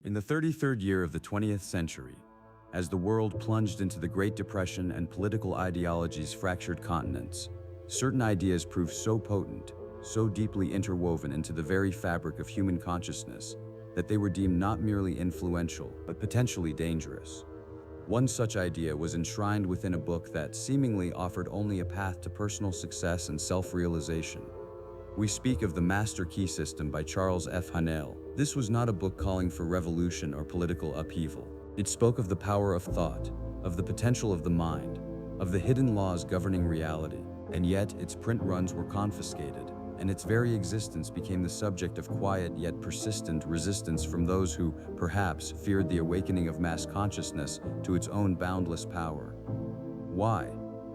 In the 33rd year of the 20th century, as the world plunged into the Great Depression and political ideologies fractured continents, certain ideas proved so potent, so deeply interwoven into the very fabric of human consciousness, that they were deemed not merely influential, but potentially dangerous. One such idea was enshrined within a book that seemingly offered only a path to personal success and self-realization. We speak of the Master Key System by Charles F. Haanel. This was not a book calling for revolution or political upheaval. It spoke of the power of thought, of the potential of the mind, of the hidden laws governing reality, and yet its print runs were confiscated, and its very existence became the subject of quiet yet persistent resistance from those who, perhaps, feared the awakening of mass consciousness to its own boundless power. Why?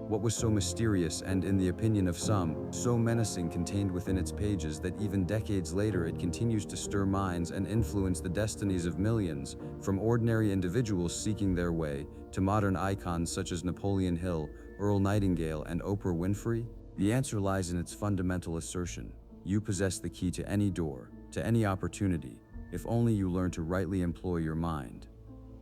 What was so mysterious and, in the opinion of some, so menacing contained within its pages that even decades later it continues to stir minds and influence the destinies of millions, from ordinary individuals seeking their way, to modern icons such as Napoleon Hill, Earl Nightingale, and Oprah Winfrey? The answer lies in its fundamental assertion: you possess the key to any door, to any opportunity, if only you learn to rightly employ your mind.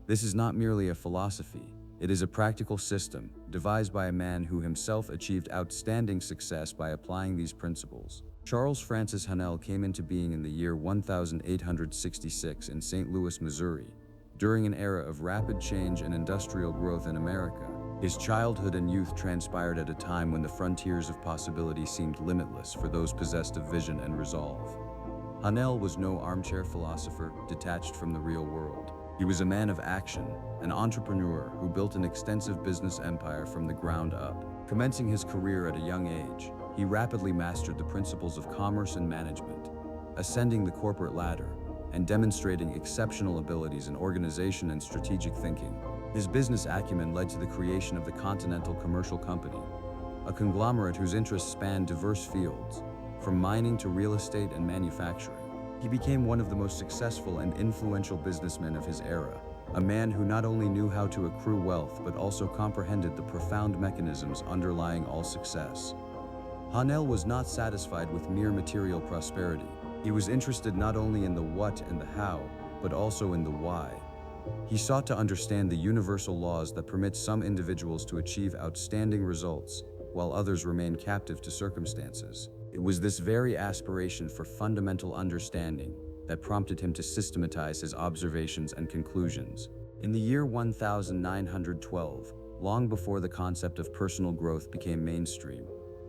This is not merely a philosophy. It is a practical system, devised by a man who himself achieved outstanding success by applying these principles. Charles Francis Haanel came into being in the year 1866 in St. Louis, Missouri, during an era of rapid change and industrial growth in America. His childhood and youth transpired at a time when the frontiers of possibility seemed limitless for those possessed of vision and resolve. Haanel was no armchair philosopher detached from the real world. He was a man of action, an entrepreneur who built an extensive business empire from the ground up. Commencing his career at a young age, he rapidly mastered the principles of commerce and management, ascending the corporate ladder and demonstrating exceptional abilities in organization and strategic thinking. His business acumen led to the creation of the Continental Commercial Company, a conglomerate whose interests spanned diverse fields, from mining to real estate and manufacturing. He became one of the most successful and influential businessmen of his era, a man who not only knew how to accrue wealth but also comprehended the profound mechanisms underlying all success. Haanel was not satisfied with mere material prosperity. He was interested not only in the what and the how, but also in the why. He sought to understand the universal laws that permit some individuals to achieve outstanding results, while others remain captive to circumstances. It was this very aspiration for fundamental understanding that prompted him to systematize his observations and conclusions. In the year 1912, long before the concept of personal growth became mainstream,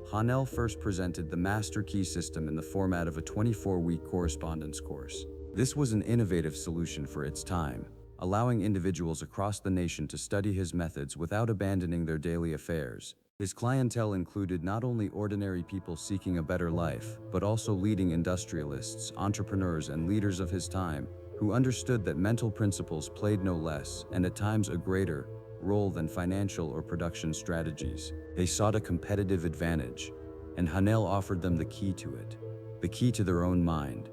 Haanel first presented the Master Key System in the format of a 24-week correspondence course. This was an innovative solution for its time, allowing individuals across the nation to study his methods without abandoning their daily affairs. His clientele included not only ordinary people seeking a better life, but also leading industrialists, entrepreneurs, and leaders of his time, who understood that mental principles played no less, and at times a greater, role than financial or production strategies. They sought a competitive advantage, and Haanel offered them the key to it, the key to their own mind.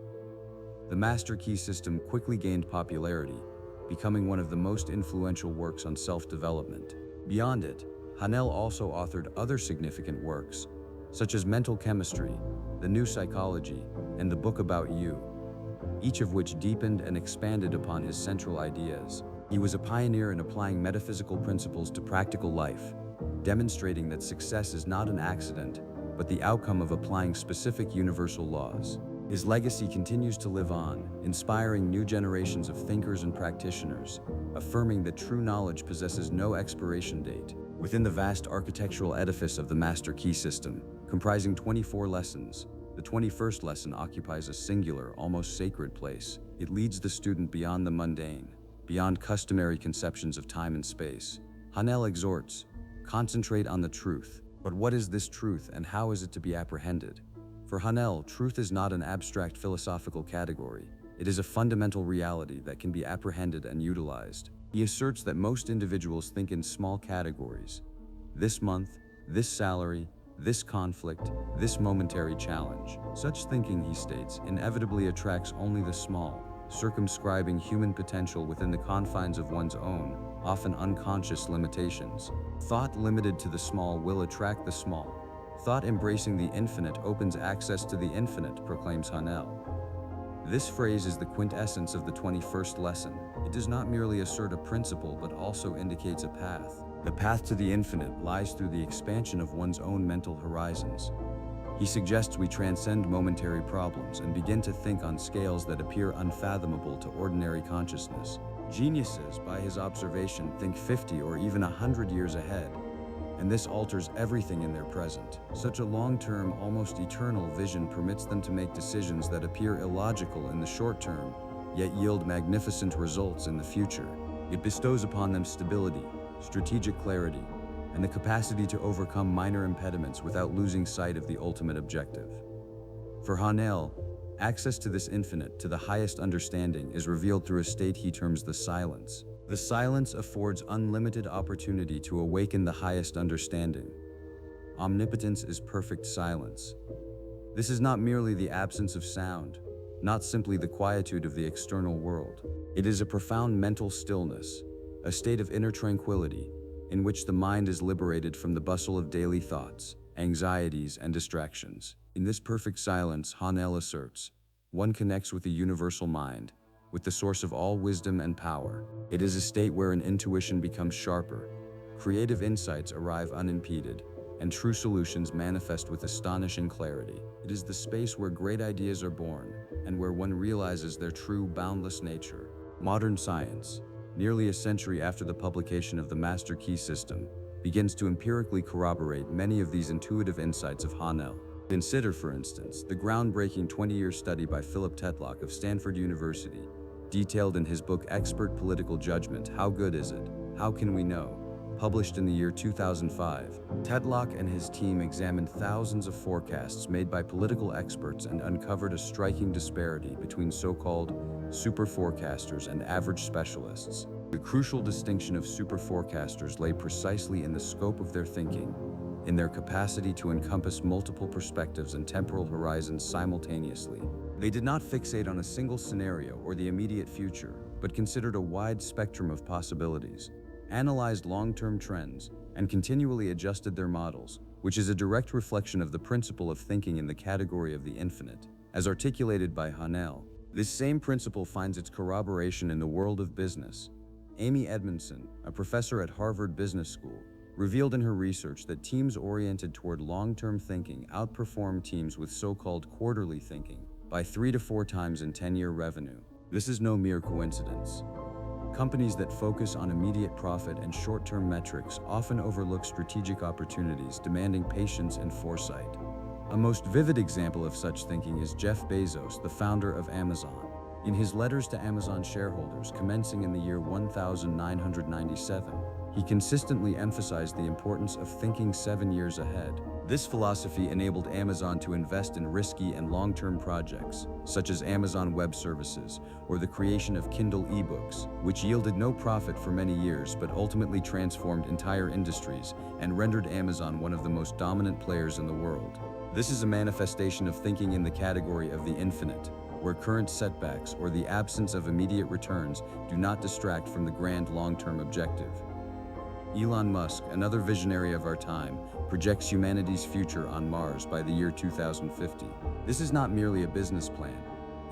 The Master Key System quickly gained popularity, becoming one of the most influential works on self-development. Beyond it, Haanel also authored other significant works, such as Mental Chemistry, The New Psychology, and The Book About You, each of which deepened and expanded upon his central ideas. He was a pioneer in applying metaphysical principles to practical life, demonstrating that success is not an accident, but the outcome of applying specific universal laws. His legacy continues to live on, inspiring new generations of thinkers and practitioners, affirming that true knowledge possesses no expiration date. Within the vast architectural edifice of the Master Key System, comprising 24 lessons, the 21st lesson occupies a singular, almost sacred place. It leads the student beyond the mundane, beyond customary conceptions of time and space. Haanel exhorts, concentrate on the truth. But what is this truth and how is it to be apprehended? For Haanel, truth is not an abstract philosophical category. It is a fundamental reality that can be apprehended and utilized. He asserts that most individuals think in small categories: this month, this salary, this conflict, this momentary challenge. Such thinking, he states, inevitably attracts only the small, circumscribing human potential within the confines of one's own, often unconscious limitations. Thought limited to the small will attract the small. Thought embracing the infinite opens access to the infinite, proclaims Haanel. This phrase is the quintessence of the 21st lesson. It does not merely assert a principle but also indicates a path. The path to the infinite lies through the expansion of one's own mental horizons. He suggests we transcend momentary problems and begin to think on scales that appear unfathomable to ordinary consciousness. Geniuses, by his observation, think 50 or even 100 years ahead, and this alters everything in their present. Such a long-term, almost eternal vision permits them to make decisions that appear illogical in the short term, yet yield magnificent results in the future. It bestows upon them stability, strategic clarity, and the capacity to overcome minor impediments without losing sight of the ultimate objective. For Haanel, access to this infinite, to the highest understanding, is revealed through a state he terms the silence. The silence affords unlimited opportunity to awaken the highest understanding. Omnipotence is perfect silence. This is not merely the absence of sound, not simply the quietude of the external world. It is a profound mental stillness, a state of inner tranquility, in which the mind is liberated from the bustle of daily thoughts, anxieties, and distractions. In this perfect silence, Haanel asserts, one connects with the universal mind, with the source of all wisdom and power. It is a state wherein intuition becomes sharper, creative insights arrive unimpeded, and true solutions manifest with astonishing clarity. It is the space where great ideas are born, and where one realizes their true, boundless nature. Modern science, nearly a century after the publication of the Master Key system, begins to empirically corroborate many of these intuitive insights of Haanel. Consider, for instance, the groundbreaking 20-year study by Philip Tetlock of Stanford University, detailed in his book Expert Political Judgment, How Good Is It? How Can We Know? Published in the year 2005. Tetlock and his team examined thousands of forecasts made by political experts and uncovered a striking disparity between so-called super forecasters and average specialists. The crucial distinction of super forecasters lay precisely in the scope of their thinking, in their capacity to encompass multiple perspectives and temporal horizons simultaneously. They did not fixate on a single scenario or the immediate future, but considered a wide spectrum of possibilities, analyzed long-term trends, and continually adjusted their models, which is a direct reflection of the principle of thinking in the category of the infinite. As articulated by Haanel, this same principle finds its corroboration in the world of business. Amy Edmondson, a professor at Harvard Business School, revealed in her research that teams oriented toward long-term thinking outperform teams with so-called quarterly thinking by 3 to 4 times in 10-year revenue. This is no mere coincidence. Companies that focus on immediate profit and short-term metrics often overlook strategic opportunities demanding patience and foresight. A most vivid example of such thinking is Jeff Bezos, the founder of Amazon. In his letters to Amazon shareholders commencing in the year 1997, he consistently emphasized the importance of thinking 7 years ahead. This philosophy enabled Amazon to invest in risky and long-term projects, such as Amazon Web Services or the creation of Kindle ebooks, which yielded no profit for many years but ultimately transformed entire industries and rendered Amazon one of the most dominant players in the world. This is a manifestation of thinking in the category of the infinite, where current setbacks or the absence of immediate returns do not distract from the grand long-term objective. Elon Musk, another visionary of our time, projects humanity's future on Mars by the year 2050. This is not merely a business plan.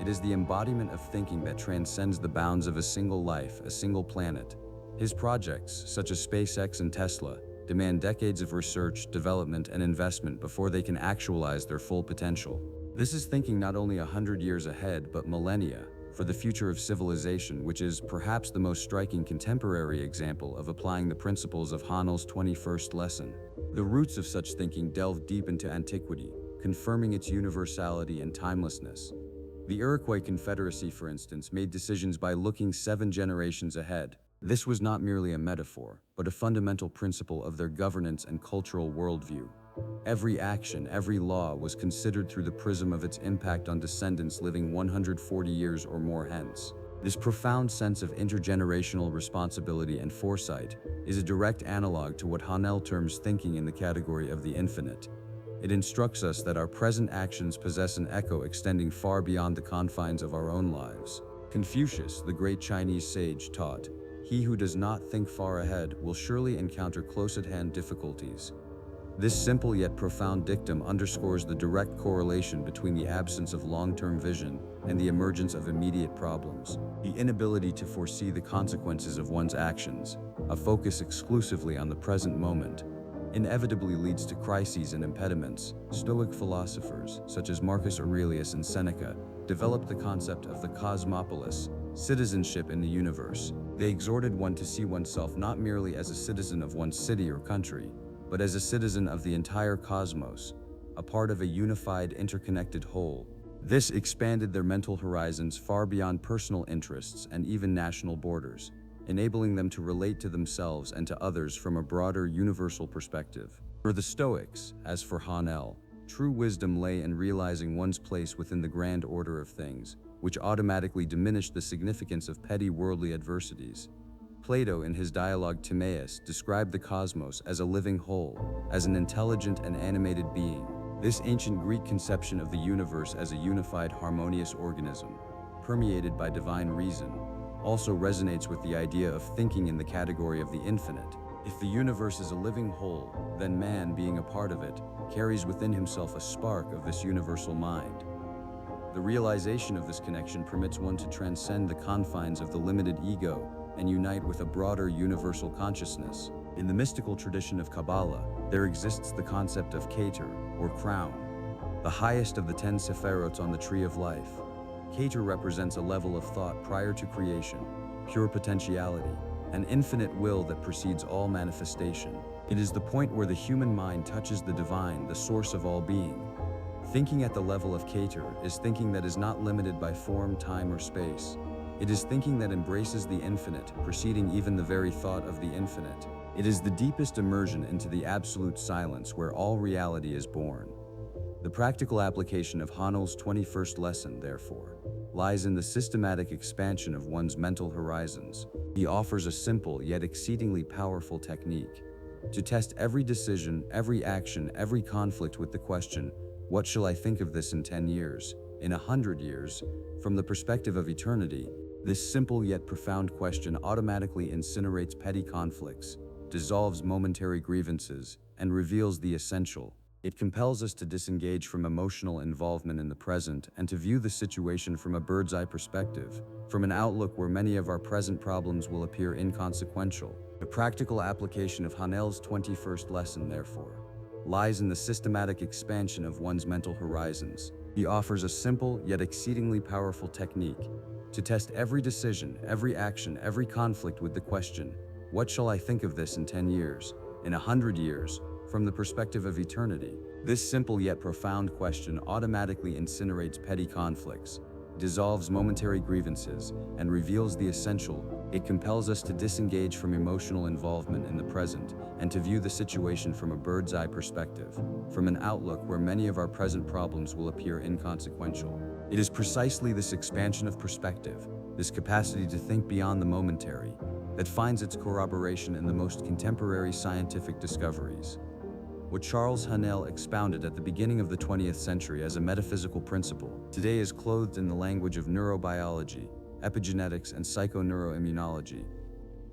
It is the embodiment of thinking that transcends the bounds of a single life, a single planet. His projects, such as SpaceX and Tesla, demand decades of research, development, and investment before they can actualize their full potential. This is thinking not only 100 years ahead, but millennia, for the future of civilization, which is perhaps the most striking contemporary example of applying the principles of Haanel's 21st lesson. The roots of such thinking delve deep into antiquity, confirming its universality and timelessness. The Iroquois Confederacy, for instance, made decisions by looking 7 generations ahead. This was not merely a metaphor, but a fundamental principle of their governance and cultural worldview. Every action, every law was considered through the prism of its impact on descendants living 140 years or more hence. This profound sense of intergenerational responsibility and foresight is a direct analog to what Haanel terms thinking in the category of the infinite. It instructs us that our present actions possess an echo extending far beyond the confines of our own lives. Confucius, the great Chinese sage, taught, "He who does not think far ahead will surely encounter close-at-hand difficulties." This simple yet profound dictum underscores the direct correlation between the absence of long-term vision and the emergence of immediate problems. The inability to foresee the consequences of one's actions, a focus exclusively on the present moment, inevitably leads to crises and impediments. Stoic philosophers, such as Marcus Aurelius and Seneca, developed the concept of the cosmopolis, citizenship in the universe. They exhorted one to see oneself not merely as a citizen of one's city or country, but as a citizen of the entire cosmos, a part of a unified, interconnected whole. This expanded their mental horizons far beyond personal interests and even national borders, enabling them to relate to themselves and to others from a broader, universal perspective. For the Stoics, as for Haanel, true wisdom lay in realizing one's place within the grand order of things, which automatically diminished the significance of petty worldly adversities. Plato, in his dialogue Timaeus, described the cosmos as a living whole, as an intelligent and animated being. This ancient Greek conception of the universe as a unified, harmonious organism, permeated by divine reason, also resonates with the idea of thinking in the category of the infinite. If the universe is a living whole, then man, being a part of it, carries within himself a spark of this universal mind. The realization of this connection permits one to transcend the confines of the limited ego and unite with a broader universal consciousness. In the mystical tradition of Kabbalah, there exists the concept of Keter, or crown, the highest of the 10 sephirots on the tree of life. Keter represents a level of thought prior to creation, pure potentiality, an infinite will that precedes all manifestation. It is the point where the human mind touches the divine, the source of all being. Thinking at the level of Keter is thinking that is not limited by form, time, or space. It is thinking that embraces the infinite, preceding even the very thought of the infinite. It is the deepest immersion into the absolute silence where all reality is born. The practical application of Haanel's 21st lesson, therefore, lies in the systematic expansion of one's mental horizons. He offers a simple yet exceedingly powerful technique to test every decision, every action, every conflict with the question, what shall I think of this in 10 years, in 100 years? From the perspective of eternity, this simple yet profound question automatically incinerates petty conflicts, dissolves momentary grievances, and reveals the essential. It compels us to disengage from emotional involvement in the present and to view the situation from a bird's-eye perspective, from an outlook where many of our present problems will appear inconsequential. The practical application of Haanel's 21st lesson, therefore, lies in the systematic expansion of one's mental horizons. He offers a simple yet exceedingly powerful technique to test every decision, every action, every conflict with the question, what shall I think of this in 10 years, in 100 years, from the perspective of eternity? This simple yet profound question automatically incinerates petty conflicts, dissolves momentary grievances, and reveals the essential. It compels us to disengage from emotional involvement in the present and to view the situation from a bird's-eye perspective, from an outlook where many of our present problems will appear inconsequential. It is precisely this expansion of perspective, this capacity to think beyond the momentary, that finds its corroboration in the most contemporary scientific discoveries. What Charles Haanel expounded at the beginning of the 20th century as a metaphysical principle, today is clothed in the language of neurobiology, epigenetics, and psychoneuroimmunology,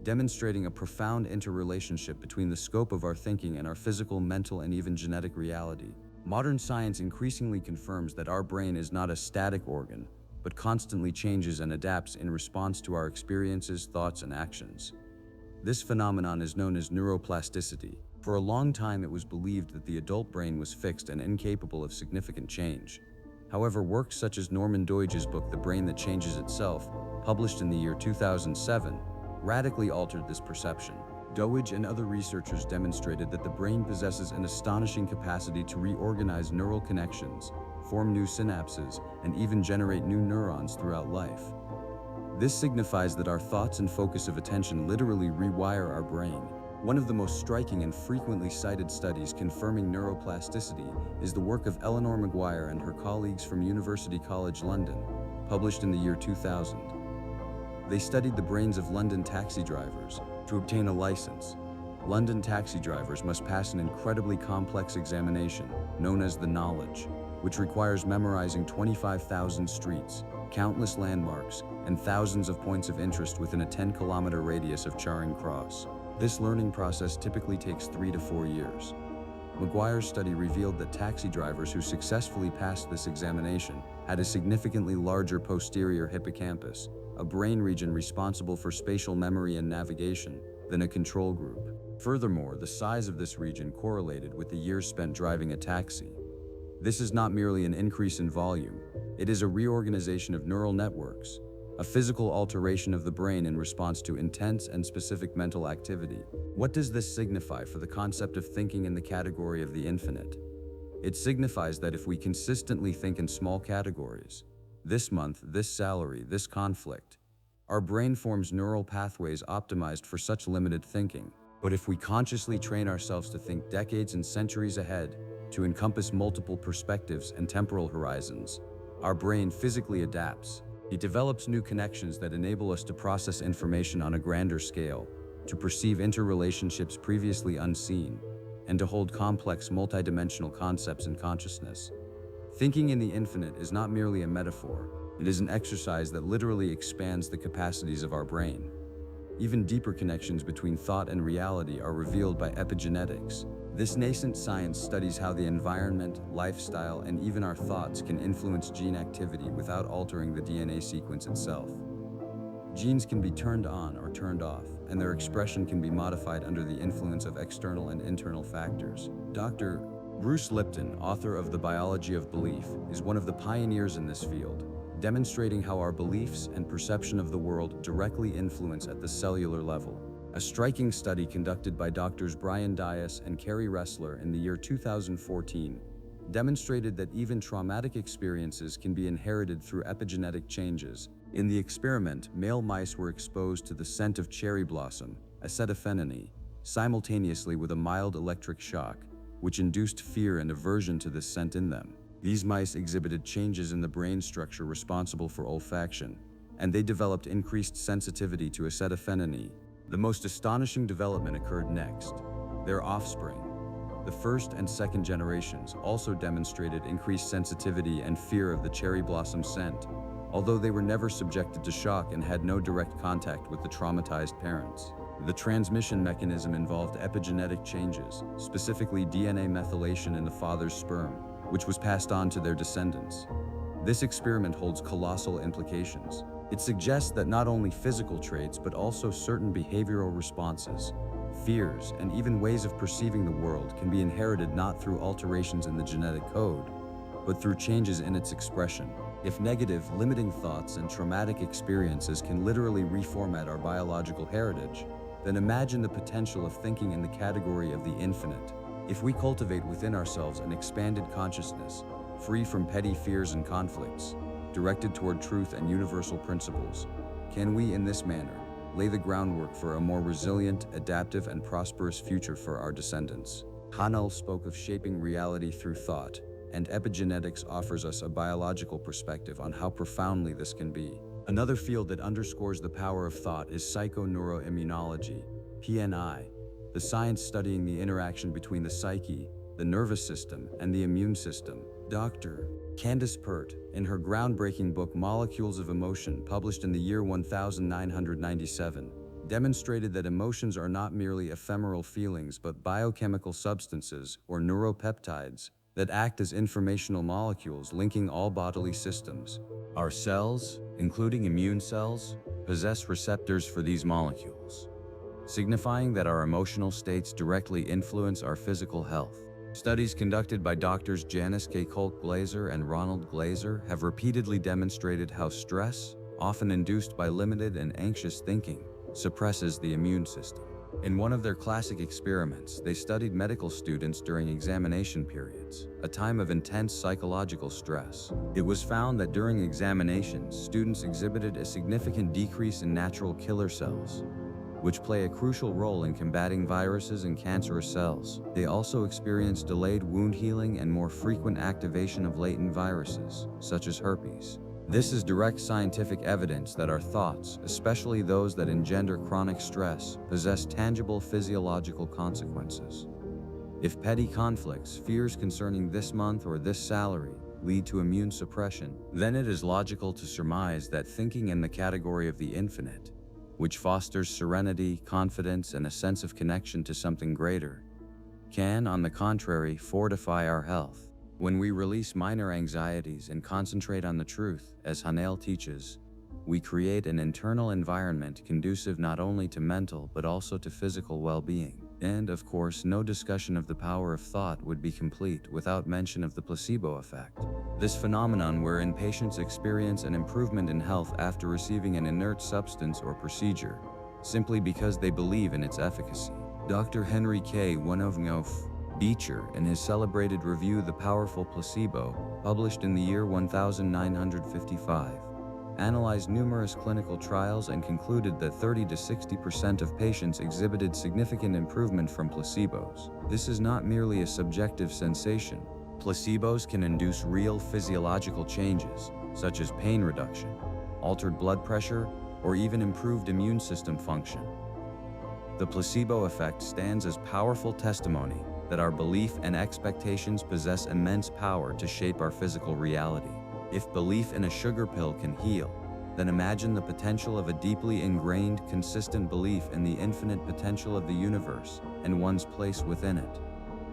demonstrating a profound interrelationship between the scope of our thinking and our physical, mental, and even genetic reality. Modern science increasingly confirms that our brain is not a static organ, but constantly changes and adapts in response to our experiences, thoughts, and actions. This phenomenon is known as neuroplasticity. For a long time, it was believed that the adult brain was fixed and incapable of significant change. However, works such as Norman Doidge's book The Brain That Changes Itself, published in the year 2007, radically altered this perception. Doidge and other researchers demonstrated that the brain possesses an astonishing capacity to reorganize neural connections, form new synapses, and even generate new neurons throughout life. This signifies that our thoughts and focus of attention literally rewire our brain. One of the most striking and frequently cited studies confirming neuroplasticity is the work of Eleanor Maguire and her colleagues from University College London, published in the year 2000. They studied the brains of London taxi drivers. To obtain a license, London taxi drivers must pass an incredibly complex examination known as the Knowledge, which requires memorizing 25,000 streets, countless landmarks, and thousands of points of interest within a 10-kilometer radius of Charing Cross. This learning process typically takes 3 to 4 years. McGuire's study revealed that taxi drivers who successfully passed this examination had a significantly larger posterior hippocampus, a brain region responsible for spatial memory and navigation, than a control group. Furthermore, the size of this region correlated with the years spent driving a taxi. This is not merely an increase in volume, it is a reorganization of neural networks, a physical alteration of the brain in response to intense and specific mental activity. What does this signify for the concept of thinking in the category of the infinite? It signifies that if we consistently think in small categories, this month, this salary, this conflict, our brain forms neural pathways optimized for such limited thinking. But if we consciously train ourselves to think decades and centuries ahead, to encompass multiple perspectives and temporal horizons, our brain physically adapts. It develops new connections that enable us to process information on a grander scale, to perceive interrelationships previously unseen, and to hold complex multidimensional concepts in consciousness. Thinking in the infinite is not merely a metaphor, it is an exercise that literally expands the capacities of our brain. Even deeper connections between thought and reality are revealed by epigenetics. This nascent science studies how the environment, lifestyle, and even our thoughts can influence gene activity without altering the DNA sequence itself. Genes can be turned on or turned off, and their expression can be modified under the influence of external and internal factors. Dr. Bruce Lipton, author of The Biology of Belief, is one of the pioneers in this field, demonstrating how our beliefs and perception of the world directly influence at the cellular level. A striking study conducted by Drs. Brian Dias and Kerry Ressler in the year 2014 demonstrated that even traumatic experiences can be inherited through epigenetic changes. In the experiment, male mice were exposed to the scent of cherry blossom, acetophenone, simultaneously with a mild electric shock, which induced fear and aversion to this scent in them. These mice exhibited changes in the brain structure responsible for olfaction, and they developed increased sensitivity to acetophenone. The most astonishing development occurred next. Their offspring, the first and second generations, also demonstrated increased sensitivity and fear of the cherry blossom scent, although they were never subjected to shock and had no direct contact with the traumatized parents. The transmission mechanism involved epigenetic changes, specifically DNA methylation in the father's sperm, which was passed on to their descendants. This experiment holds colossal implications. It suggests that not only physical traits, but also certain behavioral responses, fears, and even ways of perceiving the world can be inherited not through alterations in the genetic code, but through changes in its expression. If negative, limiting thoughts and traumatic experiences can literally reformat our biological heritage, then imagine the potential of thinking in the category of the infinite. If we cultivate within ourselves an expanded consciousness, free from petty fears and conflicts, directed toward truth and universal principles, can we, in this manner, lay the groundwork for a more resilient, adaptive, and prosperous future for our descendants? Haanel spoke of shaping reality through thought, and epigenetics offers us a biological perspective on how profoundly this can be. Another field that underscores the power of thought is psychoneuroimmunology, PNI, the science studying the interaction between the psyche, the nervous system, and the immune system. Dr. Candace Pert, in her groundbreaking book Molecules of Emotion, published in the year 1997, demonstrated that emotions are not merely ephemeral feelings but biochemical substances, or neuropeptides, that act as informational molecules linking all bodily systems. Our cells, including immune cells, possess receptors for these molecules, signifying that our emotional states directly influence our physical health. Studies conducted by Drs. Janice K. Kolk-Glaser and Ronald Glaser have repeatedly demonstrated how stress, often induced by limited and anxious thinking, suppresses the immune system. In one of their classic experiments, they studied medical students during examination periods, a time of intense psychological stress. It was found that during examinations, students exhibited a significant decrease in natural killer cells, which play a crucial role in combating viruses and cancerous cells. They also experienced delayed wound healing and more frequent activation of latent viruses, such as herpes. This is direct scientific evidence that our thoughts, especially those that engender chronic stress, possess tangible physiological consequences. If petty conflicts, fears concerning this month or this salary, lead to immune suppression, then it is logical to surmise that thinking in the category of the infinite, which fosters serenity, confidence, and a sense of connection to something greater, can, on the contrary, fortify our health. When we release minor anxieties and concentrate on the truth, as Haanel teaches, we create an internal environment conducive not only to mental but also to physical well-being. And, of course, no discussion of the power of thought would be complete without mention of the placebo effect. This phenomenon wherein patients experience an improvement in health after receiving an inert substance or procedure, simply because they believe in its efficacy. Dr. Henry K. Wenof Beecher, in his celebrated review The Powerful Placebo, published in the year 1955, analyzed numerous clinical trials and concluded that 30 to 60% of patients exhibited significant improvement from placebos. This is not merely a subjective sensation. Placebos can induce real physiological changes, such as pain reduction, altered blood pressure, or even improved immune system function. The placebo effect stands as powerful testimony that our belief and expectations possess immense power to shape our physical reality. If belief in a sugar pill can heal, then imagine the potential of a deeply ingrained, consistent belief in the infinite potential of the universe and one's place within it.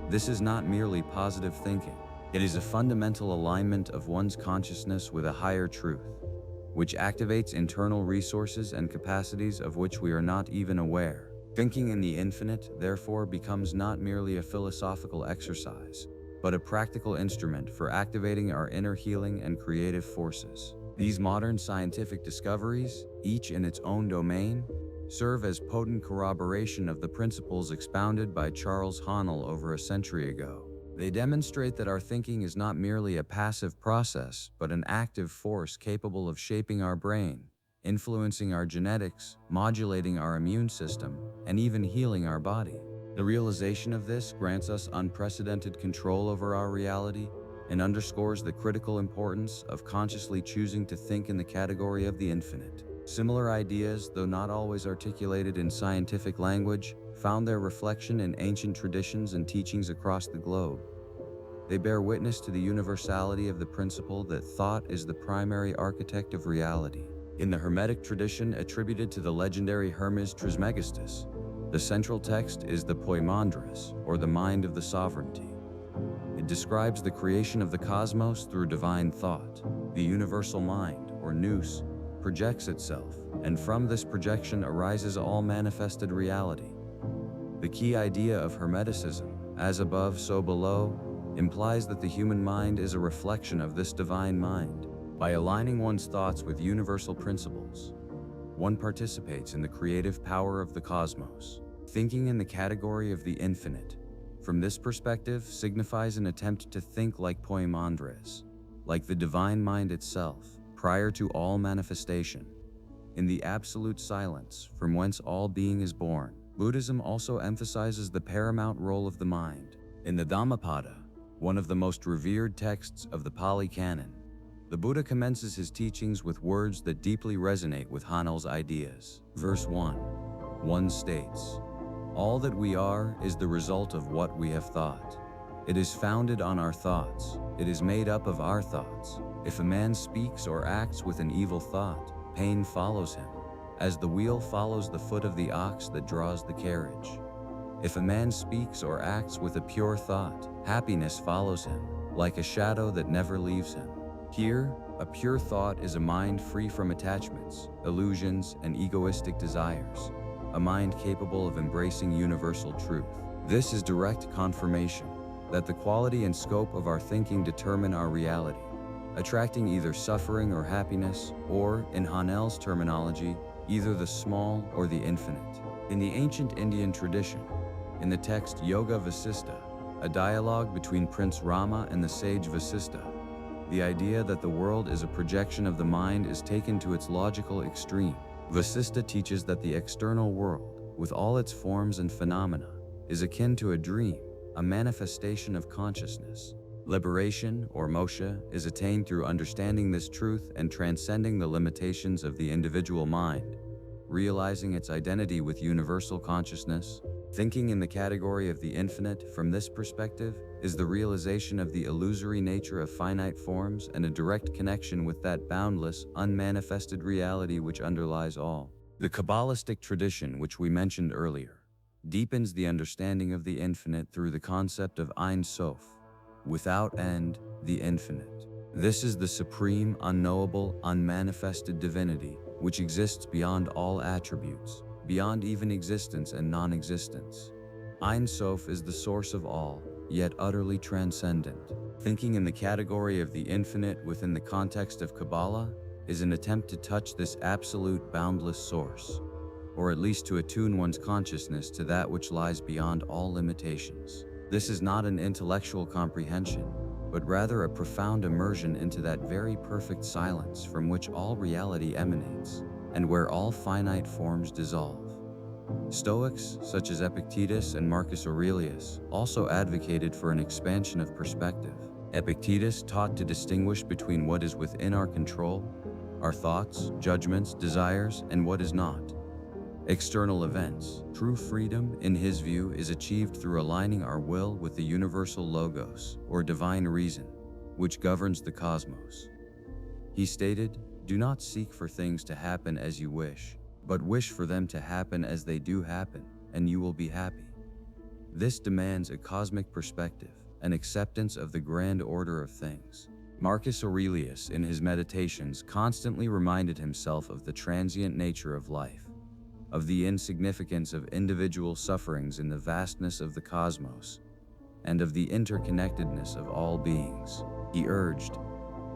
This is not merely positive thinking. It is a fundamental alignment of one's consciousness with a higher truth, which activates internal resources and capacities of which we are not even aware. Thinking in the infinite, therefore, becomes not merely a philosophical exercise, but a practical instrument for activating our inner healing and creative forces. These modern scientific discoveries, each in its own domain, serve as potent corroboration of the principles expounded by Charles Haanel over a century ago. They demonstrate that our thinking is not merely a passive process, but an active force capable of shaping our brain, influencing our genetics, modulating our immune system, and even healing our body. The realization of this grants us unprecedented control over our reality and underscores the critical importance of consciously choosing to think in the category of the infinite. Similar ideas, though not always articulated in scientific language, found their reflection in ancient traditions and teachings across the globe. They bear witness to the universality of the principle that thought is the primary architect of reality. In the Hermetic tradition attributed to the legendary Hermes Trismegistus, the central text is the Poimandres, or the mind of the sovereignty. It describes the creation of the cosmos through divine thought. The universal mind, or nous, projects itself, and from this projection arises all manifested reality. The key idea of Hermeticism, as above so below, implies that the human mind is a reflection of this divine mind. By aligning one's thoughts with universal principles, one participates in the creative power of the cosmos. Thinking in the category of the infinite, from this perspective, signifies an attempt to think like Poimandres, like the divine mind itself, prior to all manifestation, in the absolute silence from whence all being is born. Buddhism also emphasizes the paramount role of the mind. In the Dhammapada, one of the most revered texts of the Pali Canon, the Buddha commences his teachings with words that deeply resonate with Haanel's ideas. Verse 1 states, "All that we are is the result of what we have thought. It is founded on our thoughts. It is made up of our thoughts. If a man speaks or acts with an evil thought, pain follows him, as the wheel follows the foot of the ox that draws the carriage. If a man speaks or acts with a pure thought, happiness follows him, like a shadow that never leaves him." Here, a pure thought is a mind free from attachments, illusions, and egoistic desires, a mind capable of embracing universal truth. This is direct confirmation that the quality and scope of our thinking determine our reality, attracting either suffering or happiness, or, in Haanel's terminology, either the small or the infinite. In the ancient Indian tradition, in the text Yoga Vasistha, a dialogue between Prince Rama and the sage Vasistha, the idea that the world is a projection of the mind is taken to its logical extreme. Vasistha teaches that the external world, with all its forms and phenomena, is akin to a dream, a manifestation of consciousness. Liberation, or moksha, is attained through understanding this truth and transcending the limitations of the individual mind, realizing its identity with universal consciousness. Thinking in the category of the infinite, from this perspective, is the realization of the illusory nature of finite forms and a direct connection with that boundless, unmanifested reality which underlies all. The Kabbalistic tradition, which we mentioned earlier, deepens the understanding of the infinite through the concept of Ein Sof, without end, the infinite. This is the supreme, unknowable, unmanifested divinity, which exists beyond all attributes, beyond even existence and non-existence. Ein Sof is the source of all, yet utterly transcendent. Thinking in the category of the infinite within the context of Kabbalah is an attempt to touch this absolute boundless source, or at least to attune one's consciousness to that which lies beyond all limitations. This is not an intellectual comprehension, but rather a profound immersion into that very perfect silence from which all reality emanates, and where all finite forms dissolve. Stoics, such as Epictetus and Marcus Aurelius, also advocated for an expansion of perspective. Epictetus taught to distinguish between what is within our control, our thoughts, judgments, desires, and what is not. External events. True freedom, in his view, is achieved through aligning our will with the universal logos, or divine reason, which governs the cosmos. He stated, "Do not seek for things to happen as you wish, but wish for them to happen as they do happen, and you will be happy." This demands a cosmic perspective, an acceptance of the grand order of things. Marcus Aurelius, in his meditations, constantly reminded himself of the transient nature of life, of the insignificance of individual sufferings in the vastness of the cosmos, and of the interconnectedness of all beings. He urged,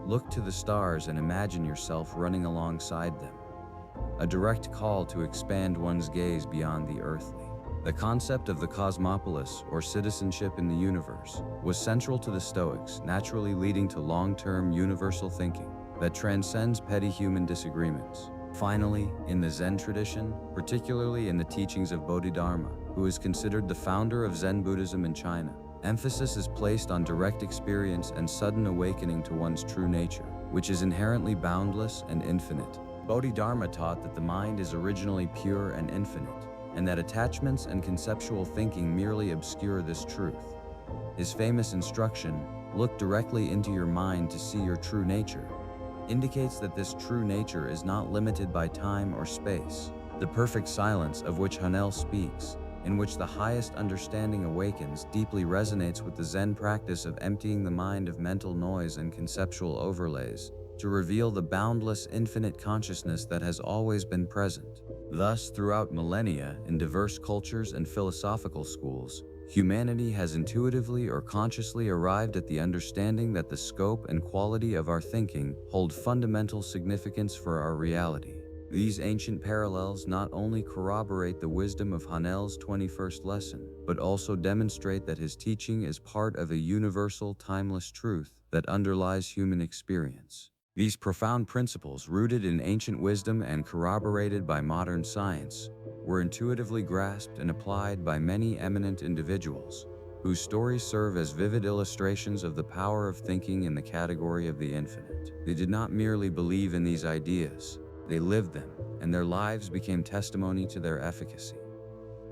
"Look to the stars and imagine yourself running alongside them," a direct call to expand one's gaze beyond the earthly. The concept of the cosmopolis, or citizenship in the universe, was central to the Stoics, naturally leading to long-term universal thinking that transcends petty human disagreements. Finally, in the Zen tradition, particularly in the teachings of Bodhidharma, who is considered the founder of Zen Buddhism in China, emphasis is placed on direct experience and sudden awakening to one's true nature, which is inherently boundless and infinite. Bodhidharma taught that the mind is originally pure and infinite, and that attachments and conceptual thinking merely obscure this truth. His famous instruction, "Look directly into your mind to see your true nature," indicates that this true nature is not limited by time or space. The perfect silence of which Haanel speaks, in which the highest understanding awakens, deeply resonates with the Zen practice of emptying the mind of mental noise and conceptual overlays, to reveal the boundless, infinite consciousness that has always been present. Thus, throughout millennia, in diverse cultures and philosophical schools, humanity has intuitively or consciously arrived at the understanding that the scope and quality of our thinking hold fundamental significance for our reality. These ancient parallels not only corroborate the wisdom of Haanel's 21st lesson, but also demonstrate that his teaching is part of a universal, timeless truth that underlies human experience. These profound principles, rooted in ancient wisdom and corroborated by modern science, were intuitively grasped and applied by many eminent individuals, whose stories serve as vivid illustrations of the power of thinking in the category of the infinite. They did not merely believe in these ideas, they lived them, and their lives became testimony to their efficacy.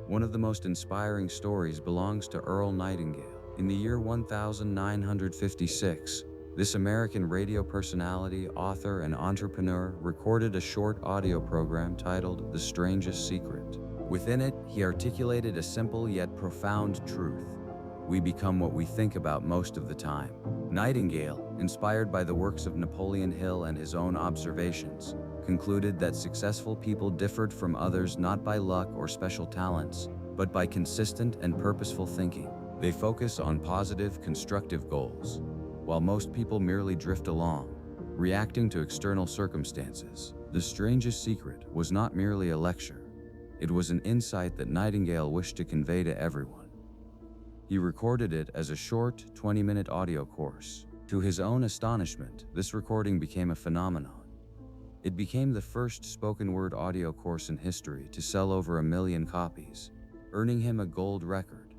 One of the most inspiring stories belongs to Earl Nightingale. In the year 1956, this American radio personality, author, and entrepreneur recorded a short audio program titled The Strangest Secret. Within it, he articulated a simple yet profound truth: we become what we think about most of the time. Nightingale, inspired by the works of Napoleon Hill and his own observations, concluded that successful people differed from others not by luck or special talents, but by consistent and purposeful thinking. They focus on positive, constructive goals, while most people merely drift along, reacting to external circumstances. The Strangest Secret was not merely a lecture. It was an insight that Nightingale wished to convey to everyone. He recorded it as a short, 20-minute audio course. To his own astonishment, this recording became a phenomenon. It became the first spoken-word audio course in history to sell over 1 million copies, earning him a gold record.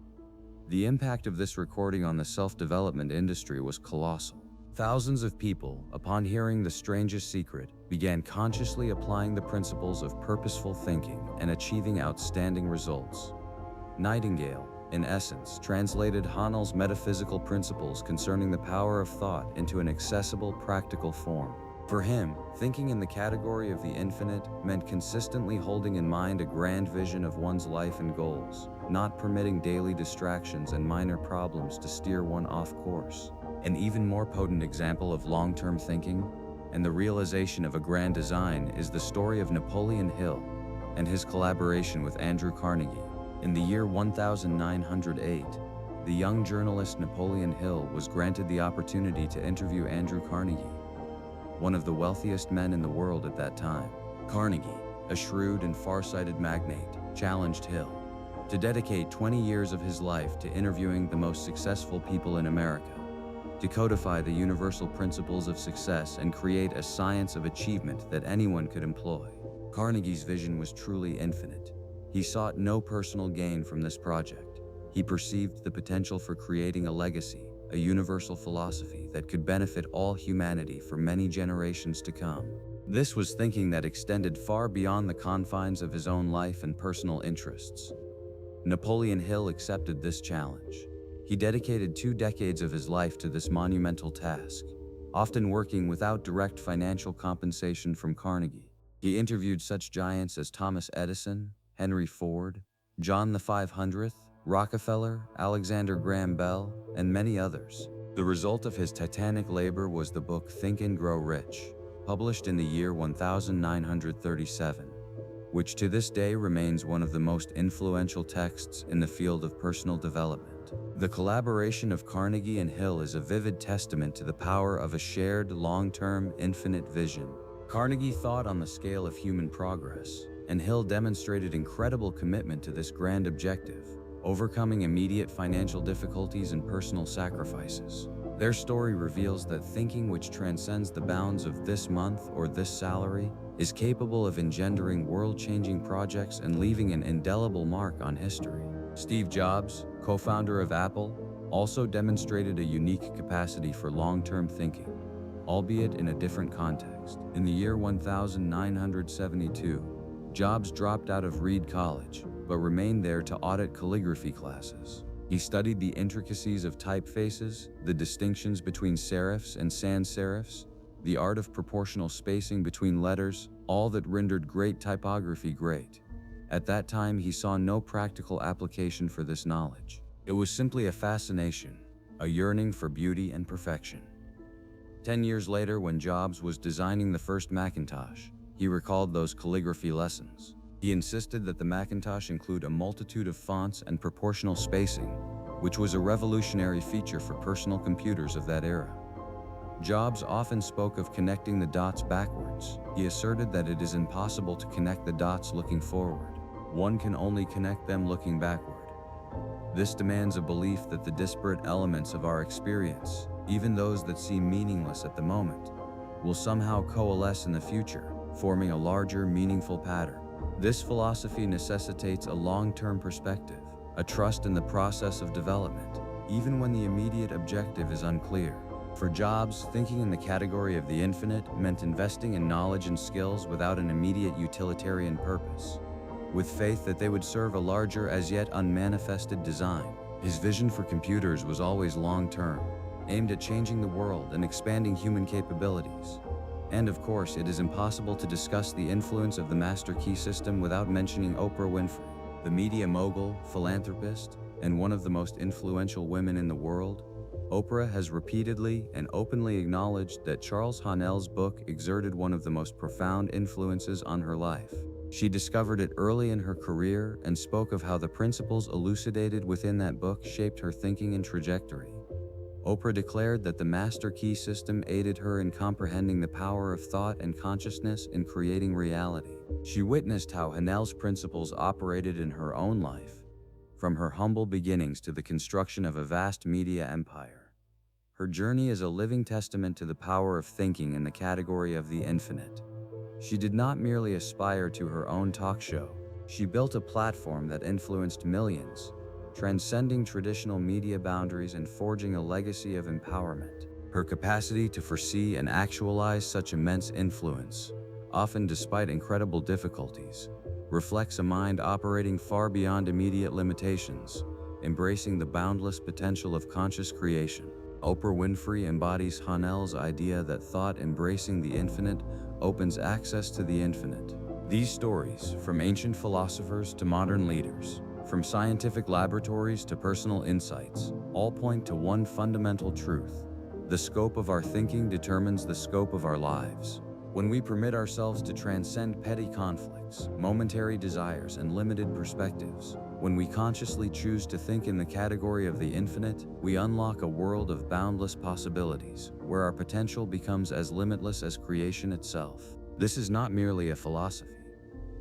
The impact of this recording on the self-development industry was colossal. Thousands of people, upon hearing The Strangest Secret, began consciously applying the principles of purposeful thinking and achieving outstanding results. Nightingale, in essence, translated Haanel's metaphysical principles concerning the power of thought into an accessible, practical form. For him, thinking in the category of the infinite meant consistently holding in mind a grand vision of one's life and goals, not permitting daily distractions and minor problems to steer one off course. An even more potent example of long-term thinking and the realization of a grand design is the story of Napoleon Hill and his collaboration with Andrew Carnegie. In the year 1908, the young journalist Napoleon Hill was granted the opportunity to interview Andrew Carnegie, one of the wealthiest men in the world at that time. Carnegie, a shrewd and far-sighted magnate, challenged Hill to dedicate 20 years of his life to interviewing the most successful people in America, to codify the universal principles of success and create a science of achievement that anyone could employ. Carnegie's vision was truly infinite. He sought no personal gain from this project. He perceived the potential for creating a legacy, a universal philosophy that could benefit all humanity for many generations to come. This was thinking that extended far beyond the confines of his own life and personal interests. Napoleon Hill accepted this challenge. He dedicated 2 decades of his life to this monumental task, often working without direct financial compensation from Carnegie. He interviewed such giants as Thomas Edison, Henry Ford, John the 500th, Rockefeller, Alexander Graham Bell, and many others. The result of his titanic labor was the book Think and Grow Rich, published in the year 1937, which to this day remains one of the most influential texts in the field of personal development. The collaboration of Carnegie and Hill is a vivid testament to the power of a shared, long-term, infinite vision. Carnegie thought on the scale of human progress, and Hill demonstrated incredible commitment to this grand objective, overcoming immediate financial difficulties and personal sacrifices. Their story reveals that thinking which transcends the bounds of this month or this salary is capable of engendering world-changing projects and leaving an indelible mark on history. Steve Jobs, co-founder of Apple, also demonstrated a unique capacity for long-term thinking, albeit in a different context. In the year 1972, Jobs dropped out of Reed College, but remained there to audit calligraphy classes. He studied the intricacies of typefaces, the distinctions between serifs and sans serifs, the art of proportional spacing between letters, all that rendered great typography great. At that time, he saw no practical application for this knowledge. It was simply a fascination, a yearning for beauty and perfection. 10 years later, when Jobs was designing the first Macintosh, he recalled those calligraphy lessons. He insisted that the Macintosh include a multitude of fonts and proportional spacing, which was a revolutionary feature for personal computers of that era. Jobs often spoke of connecting the dots backwards. He asserted that it is impossible to connect the dots looking forward. One can only connect them looking backward. This demands a belief that the disparate elements of our experience, even those that seem meaningless at the moment, will somehow coalesce in the future, forming a larger, meaningful pattern. This philosophy necessitates a long-term perspective, a trust in the process of development, even when the immediate objective is unclear. For Jobs, thinking in the category of the infinite meant investing in knowledge and skills without an immediate utilitarian purpose, with faith that they would serve a larger, as yet unmanifested design. His vision for computers was always long-term, aimed at changing the world and expanding human capabilities. And of course, it is impossible to discuss the influence of the master key system without mentioning Oprah Winfrey, the media mogul, philanthropist, and one of the most influential women in the world. Oprah has repeatedly and openly acknowledged that Charles Haanel's book exerted one of the most profound influences on her life. She discovered it early in her career and spoke of how the principles elucidated within that book shaped her thinking and trajectory. Oprah declared that the master key system aided her in comprehending the power of thought and consciousness in creating reality. She witnessed how Haanel's principles operated in her own life, from her humble beginnings to the construction of a vast media empire. Her journey is a living testament to the power of thinking in the category of the infinite. She did not merely aspire to her own talk show. She built a platform that influenced millions, transcending traditional media boundaries and forging a legacy of empowerment. Her capacity to foresee and actualize such immense influence, often despite incredible difficulties, reflects a mind operating far beyond immediate limitations, embracing the boundless potential of conscious creation. Oprah Winfrey embodies Haanel's idea that thought embracing the infinite opens access to the infinite. These stories, from ancient philosophers to modern leaders, from scientific laboratories to personal insights, all point to one fundamental truth: the scope of our thinking determines the scope of our lives. When we permit ourselves to transcend petty conflicts, momentary desires, and limited perspectives, when we consciously choose to think in the category of the infinite, we unlock a world of boundless possibilities, where our potential becomes as limitless as creation itself. This is not merely a philosophy.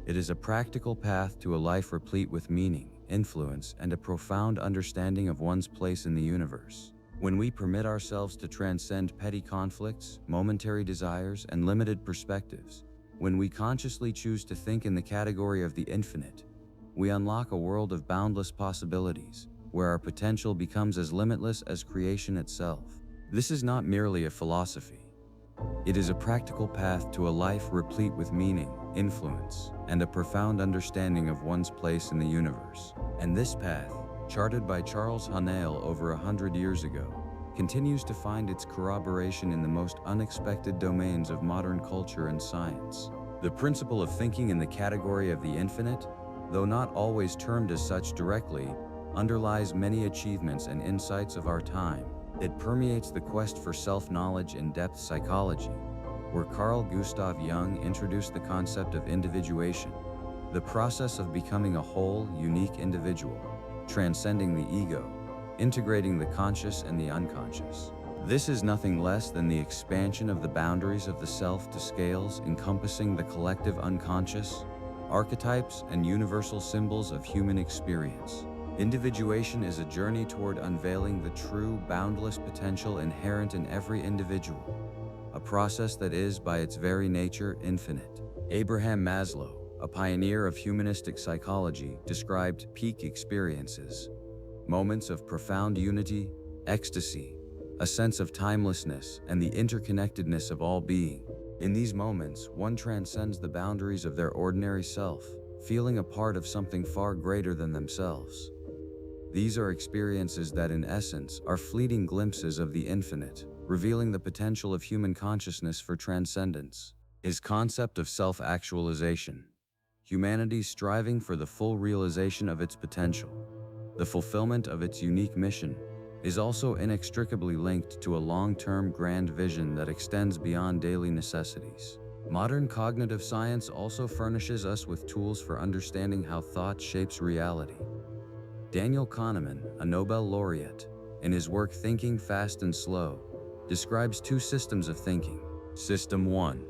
It is a practical path to a life replete with meaning, influence, and a profound understanding of one's place in the universe. When we permit ourselves to transcend petty conflicts, momentary desires, and limited perspectives, when we consciously choose to think in the category of the infinite, we unlock a world of boundless possibilities, where our potential becomes as limitless as creation itself. This is not merely a philosophy. It is a practical path to a life replete with meaning, influence, and a profound understanding of one's place in the universe. And this path, charted by Charles Haanel over 100 years ago, continues to find its corroboration in the most unexpected domains of modern culture and science. The principle of thinking in the category of the infinite, though not always termed as such directly, underlies many achievements and insights of our time. It permeates the quest for self-knowledge in depth psychology, where Carl Gustav Jung introduced the concept of individuation, the process of becoming a whole, unique individual, transcending the ego, integrating the conscious and the unconscious. This is nothing less than the expansion of the boundaries of the self to scales encompassing the collective unconscious, archetypes, and universal symbols of human experience. Individuation is a journey toward unveiling the true, boundless potential inherent in every individual, a process that is, by its very nature, infinite. Abraham Maslow, a pioneer of humanistic psychology, described peak experiences, moments of profound unity, ecstasy, a sense of timelessness, and the interconnectedness of all being. In these moments, one transcends the boundaries of their ordinary self, feeling a part of something far greater than themselves. These are experiences that, in essence, are fleeting glimpses of the infinite, revealing the potential of human consciousness for transcendence. His concept of self-actualization, humanity striving for the full realization of its potential, the fulfillment of its unique mission, is also inextricably linked to a long-term grand vision that extends beyond daily necessities. Modern cognitive science also furnishes us with tools for understanding how thought shapes reality. Daniel Kahneman, a Nobel laureate, in his work Thinking Fast and Slow, describes two systems of thinking. System 1,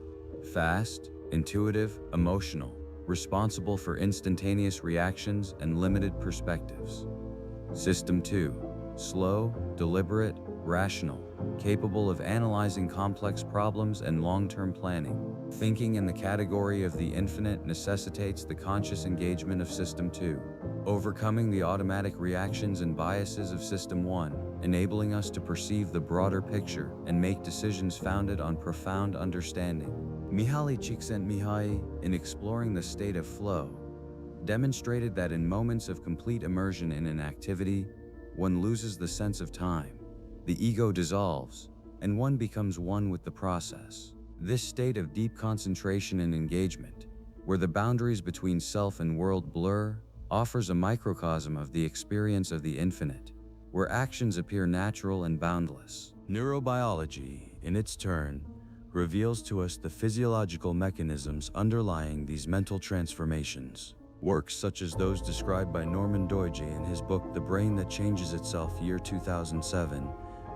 fast, intuitive, emotional, responsible for instantaneous reactions and limited perspectives. System 2, slow, deliberate, rational, capable of analyzing complex problems and long-term planning. Thinking in the category of the infinite necessitates the conscious engagement of System 2, overcoming the automatic reactions and biases of System 1, enabling us to perceive the broader picture and make decisions founded on profound understanding. Mihaly Csikszentmihalyi, in exploring the state of flow, demonstrated that in moments of complete immersion in an activity, one loses the sense of time, the ego dissolves, and one becomes one with the process. This state of deep concentration and engagement, where the boundaries between self and world blur, offers a microcosm of the experience of the infinite, where actions appear natural and boundless. Neurobiology, in its turn, reveals to us the physiological mechanisms underlying these mental transformations. Works such as those described by Norman Doidge in his book The Brain That Changes Itself, year 2007,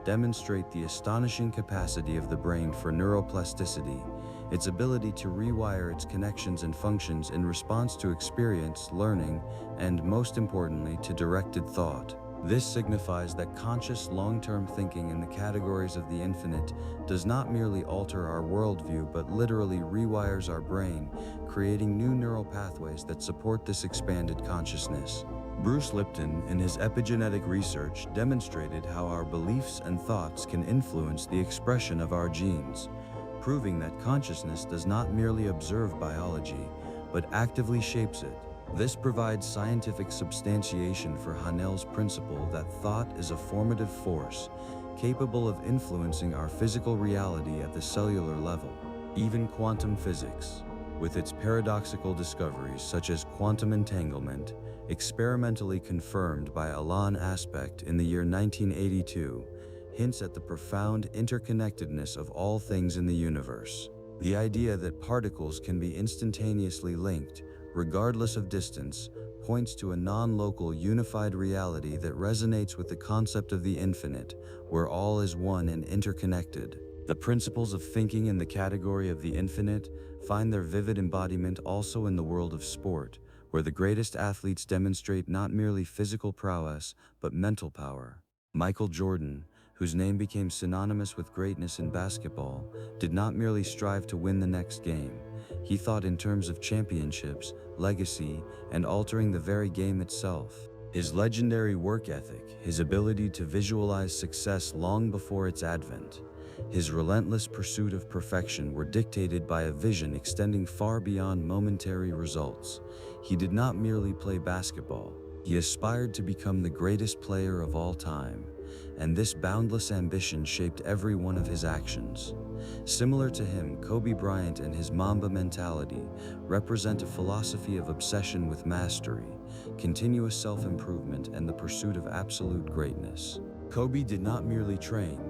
demonstrate the astonishing capacity of the brain for neuroplasticity, its ability to rewire its connections and functions in response to experience, learning, and, most importantly, to directed thought. This signifies that conscious long-term thinking in the categories of the infinite does not merely alter our worldview but literally rewires our brain, creating new neural pathways that support this expanded consciousness. Bruce Lipton, in his epigenetic research, demonstrated how our beliefs and thoughts can influence the expression of our genes, proving that consciousness does not merely observe biology, but actively shapes it. This provides scientific substantiation for Haanel's principle that thought is a formative force, capable of influencing our physical reality at the cellular level. Even quantum physics, with its paradoxical discoveries such as quantum entanglement, experimentally confirmed by Elon Musk in the year 1982, hints at the profound interconnectedness of all things in the universe. The idea that particles can be instantaneously linked, regardless of distance, points to a non-local unified reality that resonates with the concept of the infinite, where all is one and interconnected. The principles of thinking in the category of the infinite find their vivid embodiment also in the world of sport, where the greatest athletes demonstrate not merely physical prowess, but mental power. Michael Jordan, whose name became synonymous with greatness in basketball, did not merely strive to win the next game. He thought in terms of championships, legacy, and altering the very game itself. His legendary work ethic, his ability to visualize success long before its advent, his relentless pursuit of perfection were dictated by a vision extending far beyond momentary results. He did not merely play basketball, he aspired to become the greatest player of all time, and this boundless ambition shaped every one of his actions. Similar to him, Kobe Bryant and his Mamba mentality represent a philosophy of obsession with mastery, continuous self-improvement, and the pursuit of absolute greatness. Kobe did not merely train,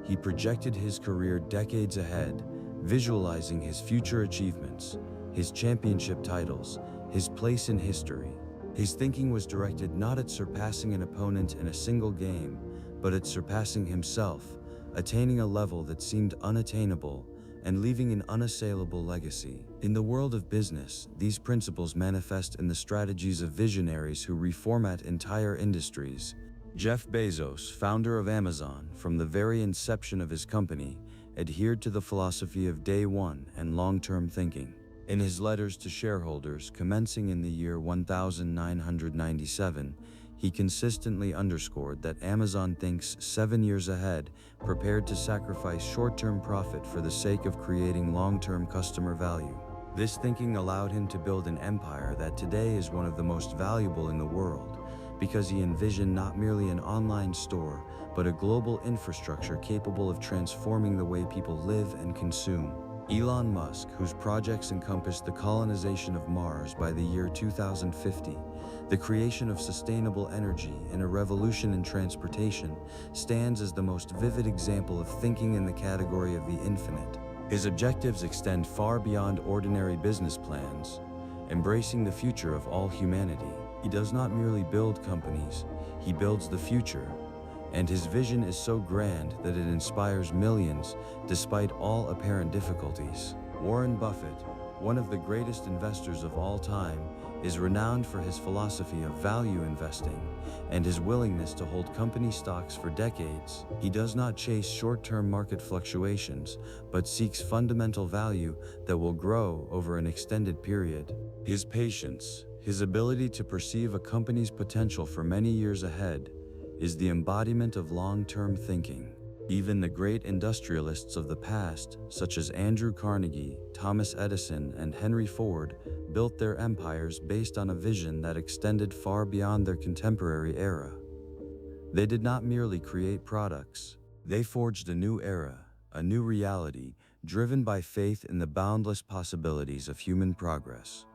he projected his career decades ahead, visualizing his future achievements, his championship titles, his place in history. His thinking was directed not at surpassing an opponent in a single game, but at surpassing himself, attaining a level that seemed unattainable, and leaving an unassailable legacy. In the world of business, these principles manifest in the strategies of visionaries who reformat entire industries. Jeff Bezos, founder of Amazon, from the very inception of his company, adhered to the philosophy of day one and long-term thinking. In his letters to shareholders commencing in the year 1997, he consistently underscored that Amazon thinks 7 years ahead, prepared to sacrifice short-term profit for the sake of creating long-term customer value. This thinking allowed him to build an empire that today is one of the most valuable in the world, because he envisioned not merely an online store, but a global infrastructure capable of transforming the way people live and consume. Elon Musk, whose projects encompassed the colonization of Mars by the year 2050, the creation of sustainable energy, and a revolution in transportation, stands as the most vivid example of thinking in the category of the infinite. His objectives extend far beyond ordinary business plans, embracing the future of all humanity. He does not merely build companies, he builds the future. And his vision is so grand that it inspires millions, despite all apparent difficulties. Warren Buffett, one of the greatest investors of all time, is renowned for his philosophy of value investing and his willingness to hold company stocks for decades. He does not chase short-term market fluctuations, but seeks fundamental value that will grow over an extended period. His patience, his ability to perceive a company's potential for many years ahead, is the embodiment of long-term thinking. Even the great industrialists of the past, such as Andrew Carnegie, Thomas Edison, and Henry Ford, built their empires based on a vision that extended far beyond their contemporary era. They did not merely create products, they forged a new era, a new reality, driven by faith in the boundless possibilities of human progress.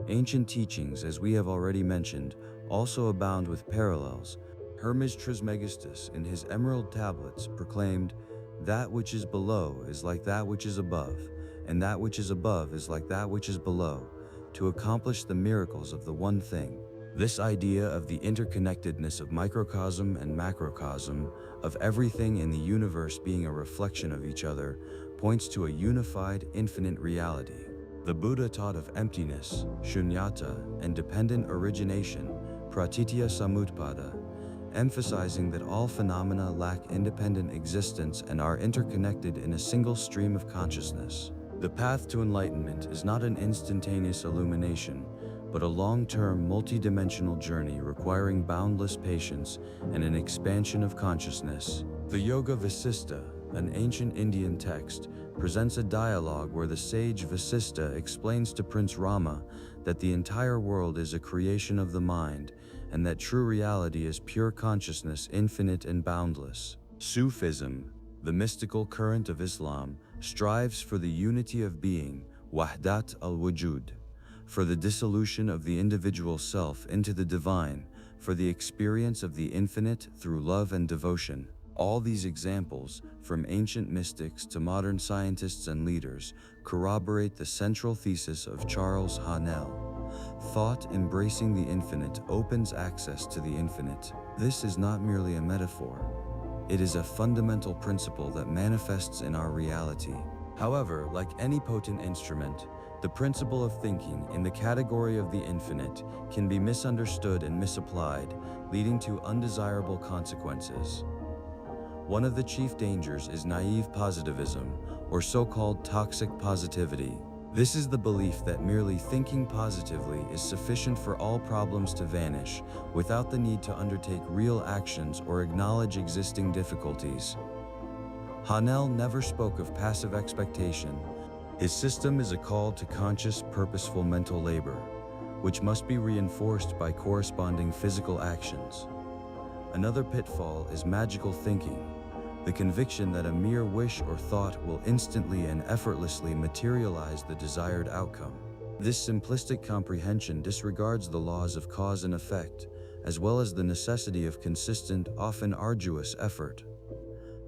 Ancient teachings, as we have already mentioned, also abound with parallels. Hermes Trismegistus, in his Emerald Tablets, proclaimed, "That which is below is like that which is above, and that which is above is like that which is below," to accomplish the miracles of the one thing. This idea of the interconnectedness of microcosm and macrocosm, of everything in the universe being a reflection of each other, points to a unified, infinite reality. The Buddha taught of emptiness, shunyata, and dependent origination, pratitya samutpada, emphasizing that all phenomena lack independent existence and are interconnected in a single stream of consciousness. The path to enlightenment is not an instantaneous illumination, but a long-term, multi-dimensional journey requiring boundless patience and an expansion of consciousness. The Yoga Vasista, an ancient Indian text, presents a dialogue where the sage Vasista explains to Prince Rama that the entire world is a creation of the mind, and that true reality is pure consciousness, infinite and boundless. Sufism, the mystical current of Islam, strives for the unity of being, wahdat al-wujud, for the dissolution of the individual self into the divine, for the experience of the infinite through love and devotion. All these examples, from ancient mystics to modern scientists and leaders, corroborate the central thesis of Charles Haanel. Thought embracing the infinite opens access to the infinite. This is not merely a metaphor. It is a fundamental principle that manifests in our reality. However, like any potent instrument, the principle of thinking in the category of the infinite can be misunderstood and misapplied, leading to undesirable consequences. One of the chief dangers is naive positivism, or so-called toxic positivity. This is the belief that merely thinking positively is sufficient for all problems to vanish, without the need to undertake real actions or acknowledge existing difficulties. Haanel never spoke of passive expectation. His system is a call to conscious, purposeful mental labor, which must be reinforced by corresponding physical actions. Another pitfall is magical thinking, the conviction that a mere wish or thought will instantly and effortlessly materialize the desired outcome. This simplistic comprehension disregards the laws of cause and effect, as well as the necessity of consistent, often arduous effort.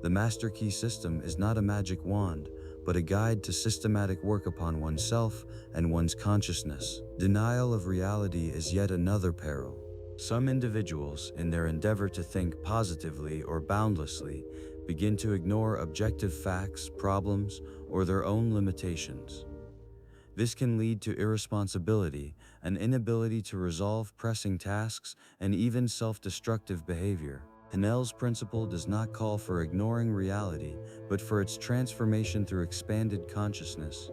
The Master Key system is not a magic wand, but a guide to systematic work upon oneself and one's consciousness. Denial of reality is yet another peril. Some individuals, in their endeavor to think positively or boundlessly, begin to ignore objective facts, problems, or their own limitations. This can lead to irresponsibility, an inability to resolve pressing tasks, and even self-destructive behavior. Haanel's principle does not call for ignoring reality, but for its transformation through expanded consciousness.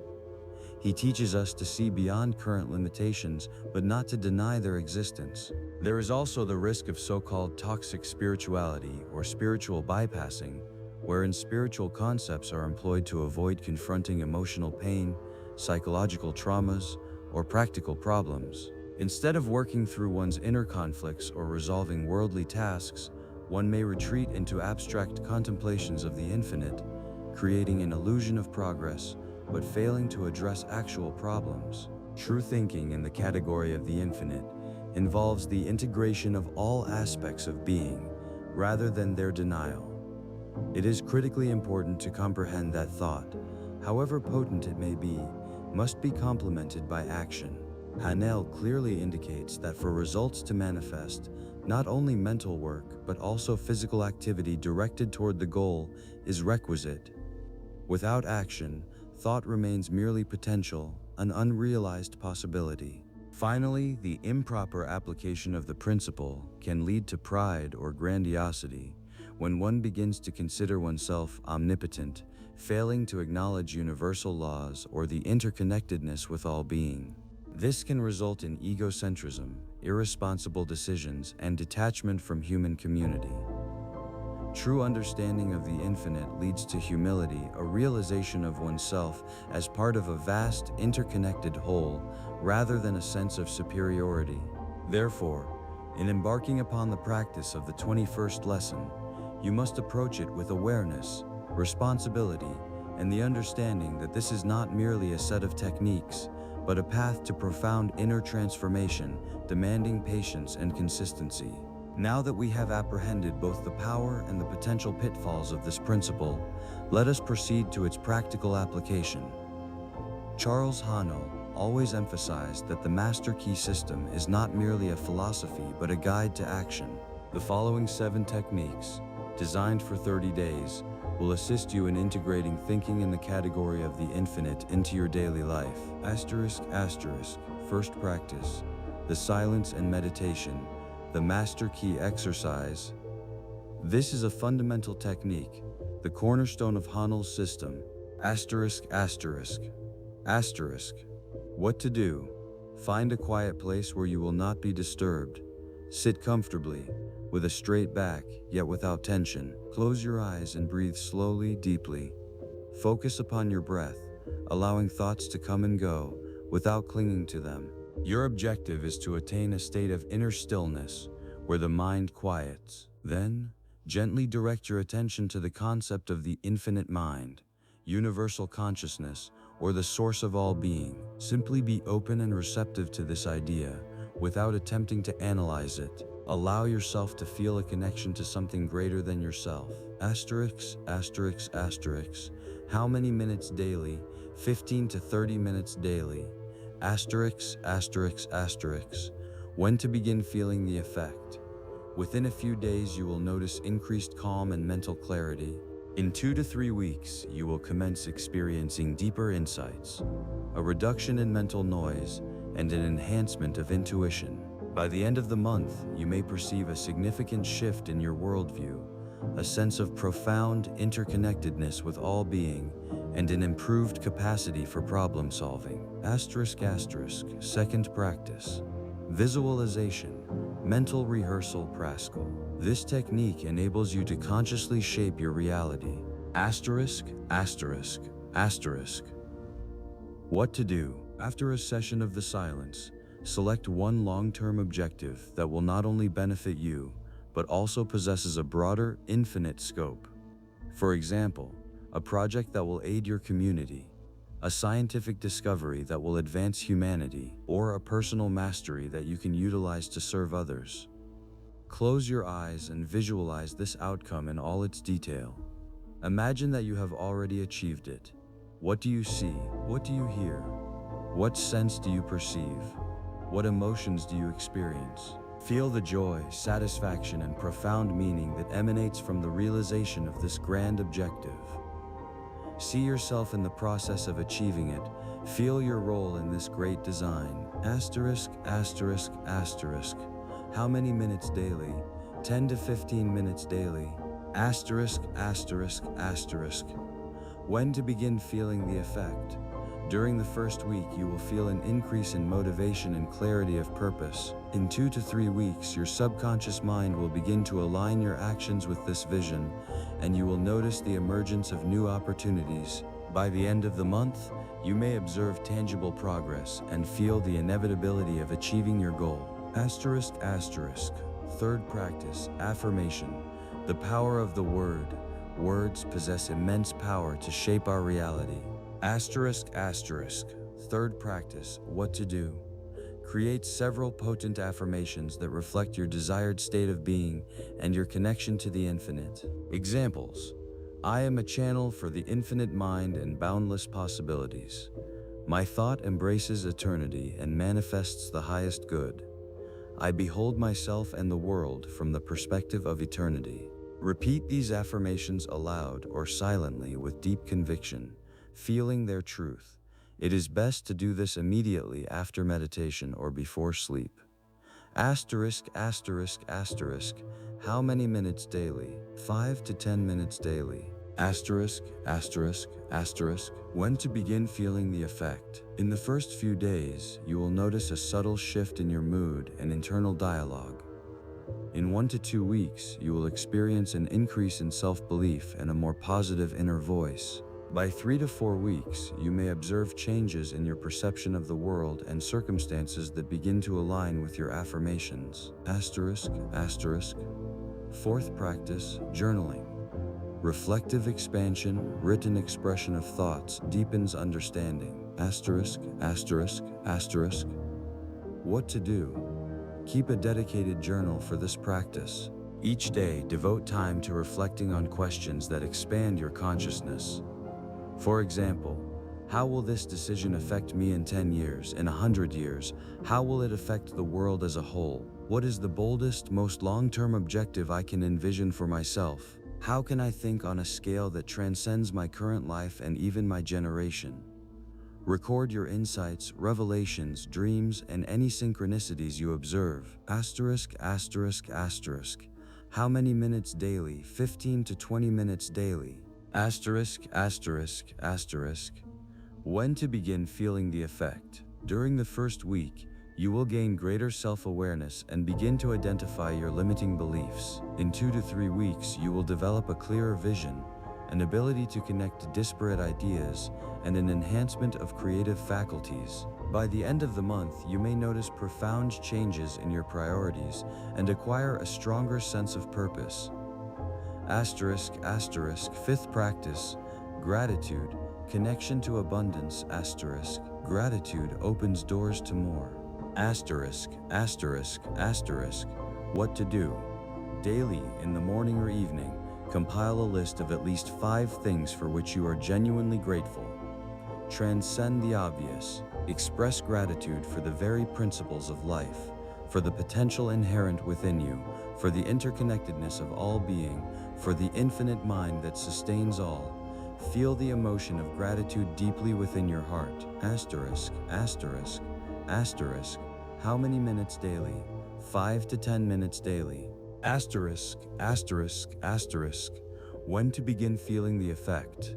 He teaches us to see beyond current limitations, but not to deny their existence. There is also the risk of so-called toxic spirituality or spiritual bypassing, wherein spiritual concepts are employed to avoid confronting emotional pain, psychological traumas, or practical problems. Instead of working through one's inner conflicts or resolving worldly tasks, one may retreat into abstract contemplations of the infinite, creating an illusion of progress, but failing to address actual problems. True thinking in the category of the infinite involves the integration of all aspects of being, rather than their denial. It is critically important to comprehend that thought, however potent it may be, must be complemented by action. Haanel clearly indicates that for results to manifest, not only mental work, but also physical activity directed toward the goal is requisite. Without action, thought remains merely potential, an unrealized possibility. Finally, the improper application of the principle can lead to pride or grandiosity, when one begins to consider oneself omnipotent, failing to acknowledge universal laws or the interconnectedness with all being. This can result in egocentrism, irresponsible decisions, and detachment from human community. True understanding of the infinite leads to humility, a realization of oneself as part of a vast, interconnected whole, rather than a sense of superiority. Therefore, in embarking upon the practice of the 21st lesson, you must approach it with awareness, responsibility, and the understanding that this is not merely a set of techniques, but a path to profound inner transformation, demanding patience and consistency. Now that we have apprehended both the power and the potential pitfalls of this principle, let us proceed to its practical application. Charles Haanel always emphasized that the Master Key system is not merely a philosophy but a guide to action. The following 7 techniques, designed for 30 days, will assist you in integrating thinking in the category of the infinite into your daily life. First practice, the silence and meditation, the Master Key exercise. This is a fundamental technique, the cornerstone of Haanel's system. What to do? Find a quiet place where you will not be disturbed. Sit comfortably, with a straight back, yet without tension. Close your eyes and breathe slowly, deeply. Focus upon your breath, allowing thoughts to come and go, without clinging to them. Your objective is to attain a state of inner stillness, where the mind quiets. Then, Gently direct your attention to the concept of the infinite mind, universal consciousness, or the source of all being. Simply be open and receptive to this idea, without attempting to analyze it. Allow yourself to feel a connection to something greater than yourself. Asterisk, asterisk, asterisk. How many minutes daily? 15 to 30 minutes daily. Asterisk, asterisk, asterisk. When to begin feeling the effect? Within a few days, you will notice increased calm and mental clarity. In 2 to 3 weeks, you will commence experiencing deeper insights, a reduction in mental noise, and an enhancement of intuition. By the end of the month, you may perceive a significant shift in your worldview, a sense of profound interconnectedness with all being, and an improved capacity for problem solving. Asterisk, asterisk. Second practice. Visualization, mental rehearsal practical. This technique enables you to consciously shape your reality. Asterisk, asterisk, asterisk. What to do? After a session of the silence, select one long-term objective that will not only benefit you, but also possesses a broader, infinite scope. For example, a project that will aid your community, a scientific discovery that will advance humanity, or a personal mastery that you can utilize to serve others. Close your eyes and visualize this outcome in all its detail. Imagine that you have already achieved it. What do you see? What do you hear? What sense do you perceive? What emotions do you experience? Feel the joy, satisfaction, and profound meaning that emanates from the realization of this grand objective. See yourself in the process of achieving it. Feel your role in this great design. Asterisk, asterisk, asterisk. How many minutes daily? 10 to 15 minutes daily. Asterisk, asterisk, asterisk. When to begin feeling the effect? During the first week, you will feel an increase in motivation and clarity of purpose. In 2 to 3 weeks, your subconscious mind will begin to align your actions with this vision, and you will notice the emergence of new opportunities. By the end of the month, you may observe tangible progress and feel the inevitability of achieving your goal. Asterisk, asterisk. Third practice, affirmation. The power of the word. Words possess immense power to shape our reality. Asterisk, asterisk. Third practice, what to do. Create several potent affirmations that reflect your desired state of being and your connection to the infinite. Examples: I am a channel for the infinite mind and boundless possibilities. My thought embraces eternity and manifests the highest good. I behold myself and the world from the perspective of eternity. Repeat these affirmations aloud or silently with deep conviction, feeling their truth. It is best to do this immediately after meditation or before sleep. Asterisk, asterisk, asterisk. How many minutes daily? 5 to 10 minutes daily. Asterisk, asterisk, asterisk. When to begin feeling the effect? In the first few days, you will notice a subtle shift in your mood and internal dialogue. In 1 to 2 weeks, you will experience an increase in self-belief and a more positive inner voice. By 3 to 4 weeks, you may observe changes in your perception of the world and circumstances that begin to align with your affirmations. Asterisk, asterisk. Fourth practice, journaling. Reflective expansion, written expression of thoughts deepens understanding. Asterisk, asterisk, asterisk. What to do? Keep a dedicated journal for this practice. Each day, devote time to reflecting on questions that expand your consciousness. For example, how will this decision affect me in 10 years, in 100 years? How will it affect the world as a whole? What is the boldest, most long-term objective I can envision for myself? How can I think on a scale that transcends my current life and even my generation? Record your insights, revelations, dreams, and any synchronicities you observe. Asterisk, asterisk, asterisk. How many minutes daily? 15 to 20 minutes daily. Asterisk, asterisk, asterisk. When to begin feeling the effect? During the first week, you will gain greater self-awareness and begin to identify your limiting beliefs. In 2 to 3 weeks, you will develop a clearer vision, an ability to connect disparate ideas, and an enhancement of creative faculties. By the end of the month, you may notice profound changes in your priorities and acquire a stronger sense of purpose. Asterisk, asterisk, fifth practice, gratitude, connection to abundance, asterisk, gratitude opens doors to more. Asterisk, asterisk, asterisk, what to do. Daily, in the morning or evening, compile a list of at least 5 things for which you are genuinely grateful. Transcend the obvious. Express gratitude for the very principles of life, for the potential inherent within you, for the interconnectedness of all being, for the infinite mind that sustains all. Feel the emotion of gratitude deeply within your heart. Asterisk, asterisk, asterisk, how many minutes daily? 5 to 10 minutes daily. Asterisk, asterisk, asterisk, when to begin feeling the effect.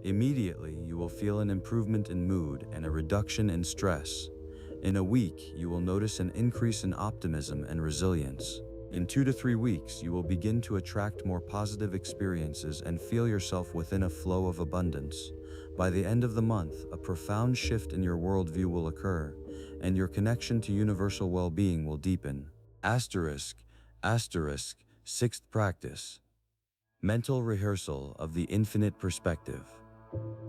Immediately, you will feel an improvement in mood and a reduction in stress. In a week, you will notice an increase in optimism and resilience. In 2 to 3 weeks, you will begin to attract more positive experiences and feel yourself within a flow of abundance. By the end of the month, a profound shift in your worldview will occur, and your connection to universal well-being will deepen. Asterisk, asterisk, sixth practice. Mental rehearsal of the infinite perspective.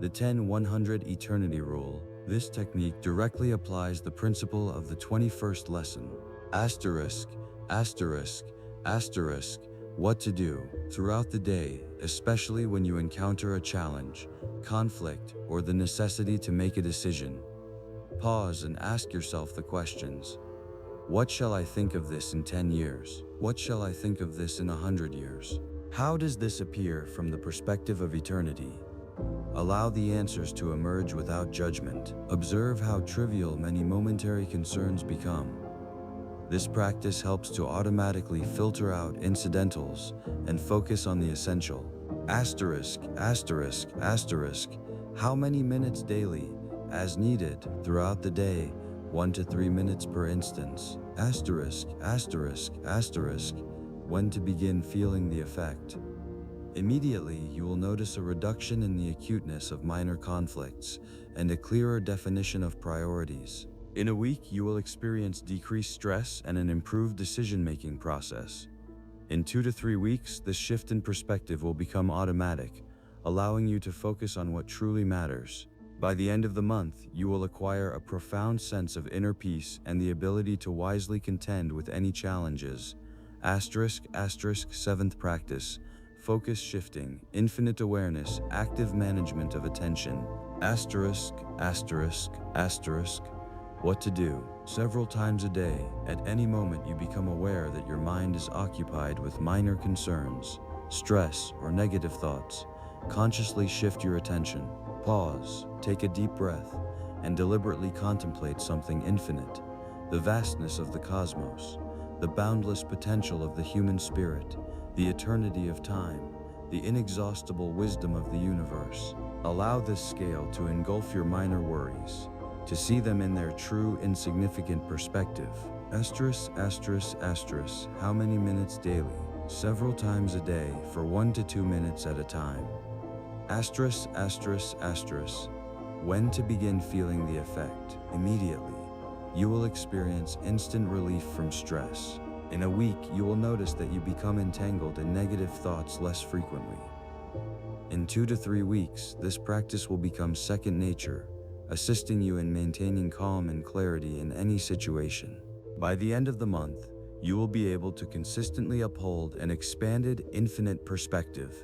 The 10-100 eternity rule. This technique directly applies the principle of the 21st lesson. Asterisk, asterisk, asterisk, what to do. Throughout the day, especially when you encounter a challenge, conflict, or the necessity to make a decision, pause and ask yourself the questions. What shall I think of this in 10 years? What shall I think of this in 100 years? How does this appear from the perspective of eternity? Allow the answers to emerge without judgment. Observe how trivial many momentary concerns become. This practice helps to automatically filter out incidentals and focus on the essential. Asterisk, asterisk, asterisk, how many minutes daily? As needed, throughout the day, 1 to 3 minutes per instance. Asterisk, asterisk, asterisk, when to begin feeling the effect. Immediately, you will notice a reduction in the acuteness of minor conflicts and a clearer definition of priorities. In a week, you will experience decreased stress and an improved decision-making process. In 2 to 3 weeks, this shift in perspective will become automatic, allowing you to focus on what truly matters. By the end of the month, you will acquire a profound sense of inner peace and the ability to wisely contend with any challenges. Asterisk, asterisk, seventh practice. Focus shifting, infinite awareness, active management of attention. Asterisk, asterisk, asterisk, what to do. Several times a day, at any moment you become aware that your mind is occupied with minor concerns, stress, or negative thoughts. Consciously shift your attention. Pause, take a deep breath, and deliberately contemplate something infinite. The vastness of the cosmos, the boundless potential of the human spirit, the eternity of time, the inexhaustible wisdom of the universe. Allow this scale to engulf your minor worries, to see them in their true insignificant perspective. Asterisk, asterisk, asterisk, how many minutes daily? Several times a day for 1 to 2 minutes at a time. Asterisk, asterisk, asterisk, when to begin feeling the effect? Immediately. You will experience instant relief from stress. In a week, you will notice that you become entangled in negative thoughts less frequently. In 2 to 3 weeks, this practice will become second nature, assisting you in maintaining calm and clarity in any situation. By the end of the month, you will be able to consistently uphold an expanded, infinite perspective.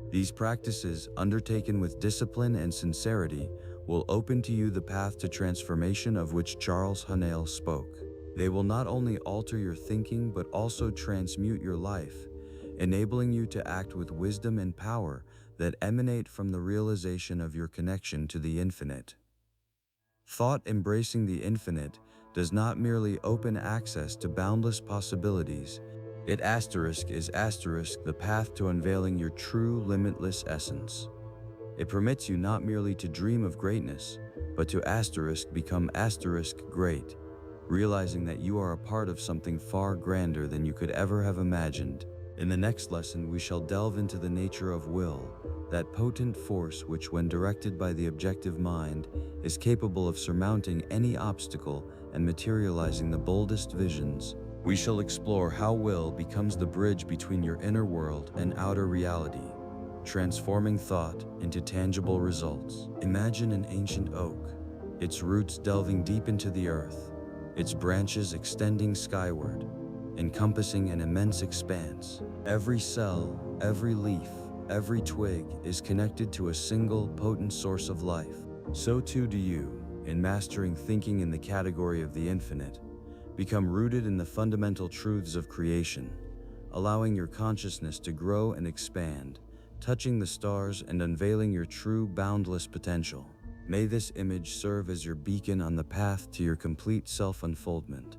These practices, undertaken with discipline and sincerity, will open to you the path to transformation of which Charles Haanel spoke. They will not only alter your thinking but also transmute your life, enabling you to act with wisdom and power that emanate from the realization of your connection to the infinite. Thought embracing the infinite does not merely open access to boundless possibilities, it is the path to unveiling your true limitless essence. It permits you not merely to dream of greatness, but to become great, realizing that you are a part of something far grander than you could ever have imagined. In the next lesson, we shall delve into the nature of will, that potent force which, when directed by the objective mind, is capable of surmounting any obstacle and materializing the boldest visions. We shall explore how will becomes the bridge between your inner world and outer reality, transforming thought into tangible results. Imagine an ancient oak, its roots delving deep into the earth, its branches extending skyward, encompassing an immense expanse. Every cell, every leaf, every twig is connected to a single potent source of life. So too do you, in mastering thinking in the category of the infinite, become rooted in the fundamental truths of creation, allowing your consciousness to grow and expand, touching the stars and unveiling your true boundless potential. May this image serve as your beacon on the path to your complete self-unfoldment.